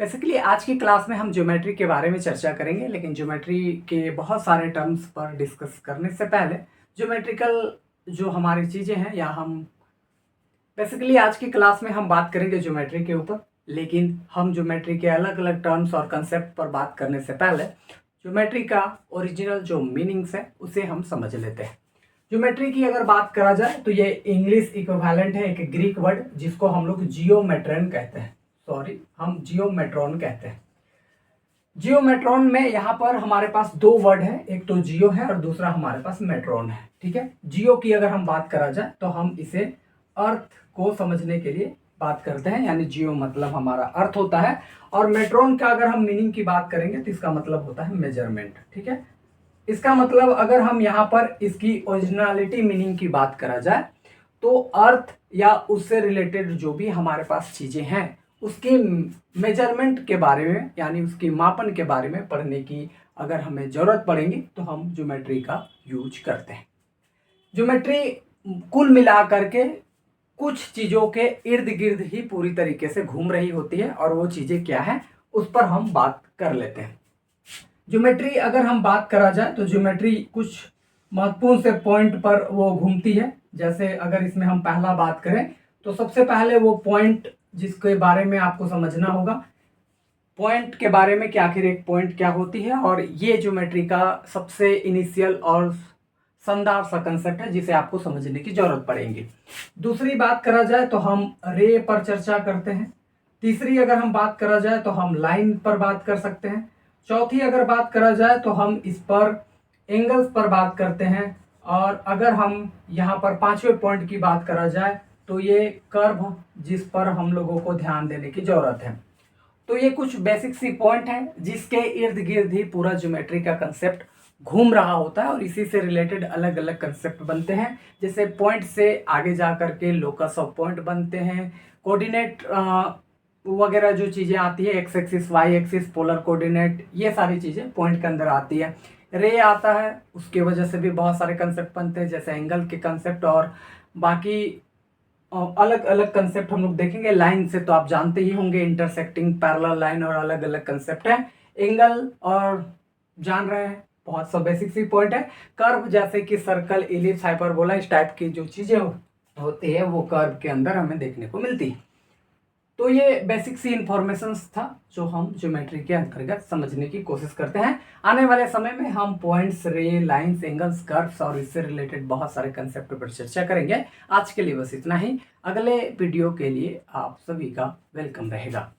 Basically आज की class में हम ज्योमेट्री के बारे में चर्चा करेंगे, लेकिन ज्योमेट्री के बहुत सारे टर्म्स पर डिस्कस करने से पहले ज्योमेट्रिकल जो हमारी चीज़ें हैं या हम बेसिकली आज की क्लास में हम बात करेंगे ज्योमेट्री के ऊपर। लेकिन हम ज्योमेट्री के अलग अलग टर्म्स और कंसेप्ट पर बात करने से पहले ज्योमेट्री का ओरिजिनल जो मीनिंग्स है उसे हम समझ लेते हैं। ज्योमेट्री की अगर बात करा जाए तो ये इंग्लिश इक्विवेलेंट है एक ग्रीक वर्ड जिसको हम लोग जियोमेट्रन कहते हैं। हम जियोमेट्रॉन कहते हैं। जियोमेट्रॉन में यहाँ पर हमारे पास दो वर्ड है, एक तो जियो है और दूसरा हमारे पास मेट्रॉन है। ठीक है, जियो की अगर हम बात करा जाए तो हम इसे अर्थ को समझने के लिए बात करते हैं, यानी जियो मतलब हमारा अर्थ होता है। और मेट्रॉन का अगर हम मीनिंग की बात करेंगे तो इसका मतलब होता है मेजरमेंट। ठीक है, इसका मतलब अगर हम यहाँ पर इसकी ओरिजिनलिटी मीनिंग की बात करा जाए तो अर्थ या उससे रिलेटेड जो भी हमारे पास चीज़ें हैं उसकी मेजरमेंट के बारे में यानी उसकी मापन के बारे में पढ़ने की अगर हमें ज़रूरत पड़ेगी तो हम ज्योमेट्री का यूज करते हैं। ज्योमेट्री कुल मिला करके कुछ चीज़ों के इर्द गिर्द ही पूरी तरीके से घूम रही होती है और वो चीज़ें क्या है उस पर हम बात कर लेते हैं। ज्योमेट्री अगर हम बात करा जाए तो ज्योमेट्री कुछ महत्वपूर्ण से पॉइंट पर वो घूमती है। जैसे अगर इसमें हम पहला बात करें तो सबसे पहले वो पॉइंट जिसके बारे में आपको समझना होगा, पॉइंट के बारे में कि आखिर एक पॉइंट क्या होती है, और ये ज्योमेट्री का सबसे इनिशियल और शानदार सा कंसेप्ट है जिसे आपको समझने की जरूरत पड़ेगी। दूसरी बात करा जाए तो हम रे पर चर्चा करते हैं। तीसरी अगर हम बात करा जाए तो हम लाइन पर बात कर सकते हैं। चौथी अगर बात करा जाए तो हम इस पर एंगल्स पर बात करते हैं। और अगर हम यहाँ पर पांचवें पॉइंट की बात करा जाए तो ये कर्व जिस पर हम लोगों को ध्यान देने की जरूरत है। तो ये कुछ बेसिक सी पॉइंट है जिसके इर्द गिर्द ही पूरा ज्योमेट्री का कंसेप्ट घूम रहा होता है और इसी से रिलेटेड अलग अलग कंसेप्ट बनते हैं। जैसे पॉइंट से आगे जा करके लोकस ऑफ पॉइंट बनते हैं, कोऑर्डिनेट वगैरह जो चीज़ें आती है, X axis Y axis polar coordinate, ये सारी चीज़ें पॉइंट के अंदर आती है। रे आता है, उसके वजह से भी बहुत सारे कंसेप्ट बनते हैं जैसे एंगल के कंसेप्ट और बाकी अलग अलग कंसेप्ट हम लोग देखेंगे। लाइन से तो आप जानते ही होंगे, इंटरसेक्टिंग पैरेलल लाइन और अलग अलग कंसेप्ट है। एंगल और जान रहे हैं, बहुत सा बेसिक सी पॉइंट है। कर्व जैसे कि सर्कल, इलिप्स, हाइपरबोला, इस टाइप की जो चीजें होती है वो कर्व के अंदर हमें देखने को मिलती है। तो ये बेसिक सी इंफॉर्मेशन था जो हम ज्योमेट्री के अंतर्गत समझने की कोशिश करते हैं। आने वाले समय में हम पॉइंट्स, रे, लाइंस, एंगल्स, कर्व्स और इससे रिलेटेड बहुत सारे कंसेप्ट पर चर्चा करेंगे। आज के लिए बस इतना ही। अगले वीडियो के लिए आप सभी का वेलकम रहेगा।